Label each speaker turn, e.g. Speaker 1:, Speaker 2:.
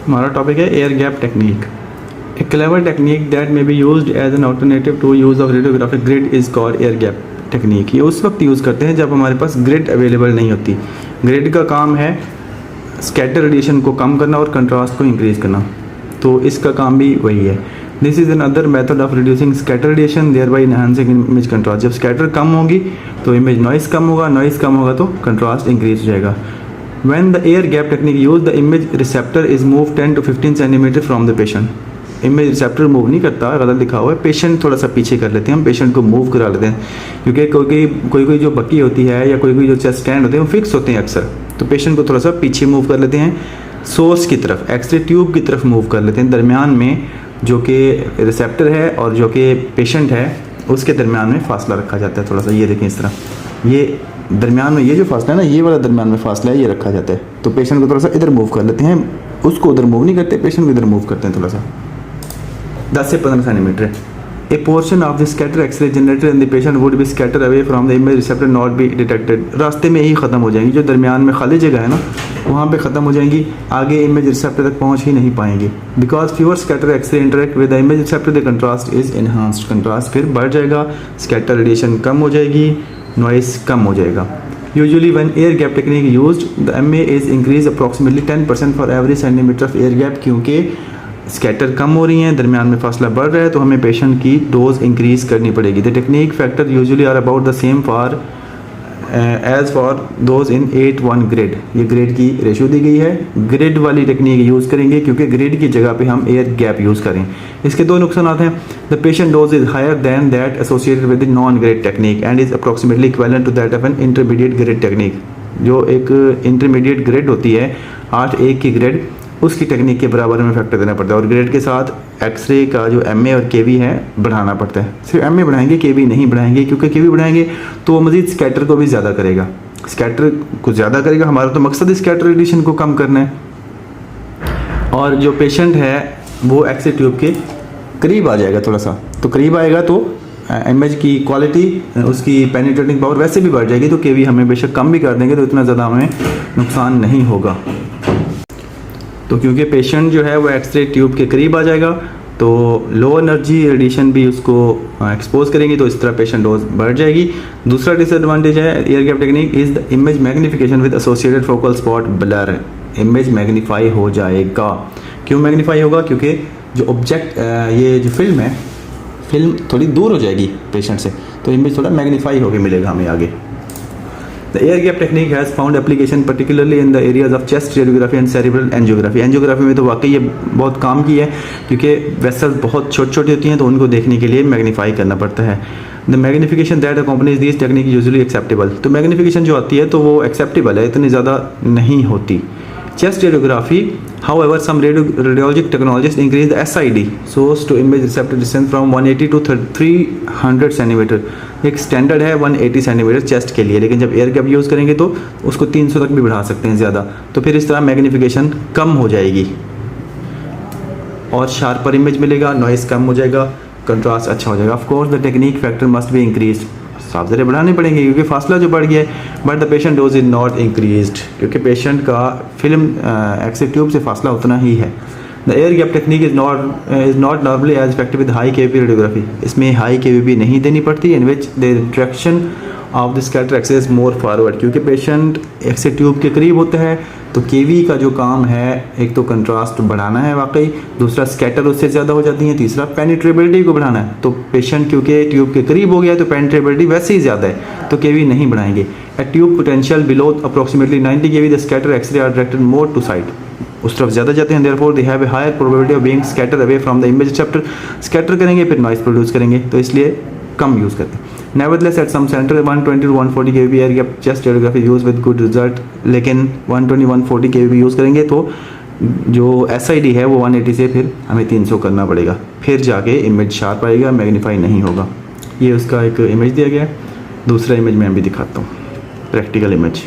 Speaker 1: हमारा टॉपिक है air gap technique. A clever technique that may be used as an alternative to use of radiographic grid is called air gap technique. ये उस वक्त use करते हैं जब हमारे पास ग्रिड अवेलेबल नहीं होती। ग्रिड का काम है स्कैटर रेडिएशन को कम करना और कंट्रास्ट को इंक्रीज़ करना, तो इसका काम भी वही है। This is another method of reducing scatter radiation thereby enhancing image contrast. जब स्कैटर कम होगी तो इमेज नॉइस कम होगा, नॉइस कम होगा तो कंट्रास्ट इंक्रीज हो जाएगा। When the air gap technique used, the image receptor is moved 10 to 15 cm from the patient। Image receptor move नहीं करता, गलत लिखा हुआ है, पेशेंट थोड़ा सा पीछे कर लेते हैं, हम पेशेंट को मूव करा लेते हैं, क्योंकि कोई जो बक्की होती है या कोई जो चेस्ट स्टैंड होते हैं वो फिक्स होते हैं अक्सर, तो पेशेंट को थोड़ा सा पीछे मूव कर लेते हैं, सोर्स की तरफ, एक्सरे ट्यूब की तरफ मूव कर लेते हैं। दरमियान में जो कि रिसेप्टर है और जो कि पेशेंट है उसके दरमियान में फासला रखा जाता है थोड़ा सा। ये देखें इस तरह, ये दरमियान में ये जो फासला है ना, ये वाला दरमियान में फासला है, ये रखा जाता है। तो पेशेंट को थोड़ा सा इधर मूव कर लेते हैं, उसको उधर मूव नहीं करते, पेशेंट को इधर मूव करते हैं थोड़ा सा, 10 से 15 centimeter. A portion of the scatter X-ray generated in the patient would be scatter away from the image receptor not be detected. रास्ते में ही ख़त्म हो जाएंगी, जो दरमियान में खाली जगह है ना वहाँ पे ख़त्म हो जाएंगी, आगे इमेज रिसेप्टर तक पहुँच ही नहीं पाएंगे। Because fewer scatter X-ray interact with the image receptor the contrast is enhanced. Contrast फिर बढ़ जाएगा, स्कैटर रेडिएशन कम हो जाएगी, नॉइस कम हो जाएगा। Usually when air gap technique used, the MA is increased approximately 10% for every centimeter of air gap। क्योंकि scatter कम हो रही हैं, दरमियान में फासला बढ़ रहा है, तो हमें पेशेंट की डोज इंक्रीज़ करनी पड़ेगी। The technique factor usually are about the same for as for those in 8:1 grid. ये ग्रिड की रेशियो दी गई है, ग्रिड वाली टेक्निक यूज़ करेंगे क्योंकि ग्रिड की जगह पे हम एयर गैप यूज़ करें। इसके दो नुकसान हैं। The patient dose is higher than that associated with the non grid technique and is approximately equivalent to that of an intermediate grid technique. जो एक इंटरमीडिएट ग्रिड होती है 8:1 की ग्रिड, उसकी टेक्निक के बराबर में फैक्टर देना पड़ता है, और ग्रेड के साथ एक्सरे का जो MA और KB है बढ़ाना पड़ता है। सिर्फ MA बढ़ाएंगे, KB नहीं बढ़ाएंगे, क्योंकि KB बढ़ाएंगे तो वो मज़ीद स्कैटर को भी ज़्यादा करेगा, स्कैटर को ज़्यादा करेगा। हमारा तो मकसद है स्कैटर रेडिएशन को कम करना है, और जो पेशेंट है वो एक्सरे ट्यूब के करीब आ जाएगा थोड़ा सा, तो करीब आएगा तो इमेज की क्वालिटी, उसकी पेनिट्रेटिंग पावर वैसे भी बढ़ जाएगी। तो KB हमें बेशक कम भी कर देंगे तो इतना ज़्यादा हमें नुकसान नहीं होगा। तो क्योंकि पेशेंट जो है वो एक्सरे ट्यूब के करीब आ जाएगा तो लो एनर्जी रेडिएशन भी उसको एक्सपोज करेंगी, तो इस तरह पेशेंट डोज बढ़ जाएगी। दूसरा डिसएडवांटेज है air gap technique is the image magnification with associated focal spot blur. Image magnify हो जाएगा। क्यों मैग्नीफाई होगा? क्योंकि जो ऑब्जेक्ट, ये जो फिल्म है, फिल्म थोड़ी दूर हो जाएगी पेशेंट से, तो इमेज थोड़ा मैग्नीफाई होकर मिलेगा हमें आगे। The air gap technique has found application particularly in the areas of chest radiography and cerebral angiography। Angiography में तो वाकई ये बहुत काम की है, क्योंकि वेसल्स बहुत छोटी छोटी होती हैं, तो उनको देखने के लिए मैग्नीफाई करना पड़ता है। The magnification that accompanies this technique usually acceptable. तो मैग्नीफिकेशन जो आती है तो वो एक्सेप्टेबल है, इतनी ज़्यादा नहीं होती। Chest radiography, however, some radiologic technologists increase the SID, source to image receptor distance from 180 to 300 centimetre. एक स्टैंडर्ड है 180 सेंटीमीटर चेस्ट के लिए, लेकिन जब एयर गैप यूज़ करेंगे तो उसको 300 तक भी बढ़ा सकते हैं ज़्यादा, तो फिर इस तरह मैग्नीफिकेशन कम हो जाएगी और शार्पर इमेज मिलेगा, नॉइस कम हो जाएगा, कंट्रास्ट अच्छा हो जाएगा। Of course the technique factor must be increase. साफ ज़रे बढ़ाने पड़ेंगे क्योंकि फासला जो बढ़ गया है, but the patient dose is not increased, क्योंकि पेशेंट का फिल्म एक्सरे ट्यूब से फासला उतना ही है। The air gap technique is not normally as effective with high KVP radiography. इसमें हाई KVP नहीं देनी पड़ती, in which the direction of the scatter excess more forward, क्योंकि पेशेंट एक्सरे ट्यूब के करीब होता है, तो KV का जो काम है एक तो कंट्रास्ट बढ़ाना है वाकई, दूसरा स्कैटर उससे ज़्यादा हो जाती है, तीसरा पेनिट्रेबिलिटी को बढ़ाना है। तो पेशेंट क्योंकि ट्यूब के करीब हो गया तो पेनिट्रेबिलिटी वैसे ही ज़्यादा है, तो KV नहीं बढ़ाएंगे। At tube potential below approximately 90 KV the scatter X-ray are directed more to side, उस तरफ ज़्यादा जाते हैं, therefore they have a higher probability of being scatter away from the image receptor. Scatter करेंगे फिर नॉइस प्रोड्यूस करेंगे, तो इसलिए कम यूज़ करते हैं। Nevertheless, at some center 120 to 140 kV air gap chest radiography use with good result, लेकिन 120-140 kV use करेंगे तो जो SID है वो 180 से फिर हमें 300 करना पड़ेगा, फिर जाके इमेज शार्प आएगा, मैग्नीफाई नहीं होगा। ये उसका एक इमेज दिया गया है। दूसरा इमेज मैं भी दिखाता हूँ, प्रैक्टिकल इमेज।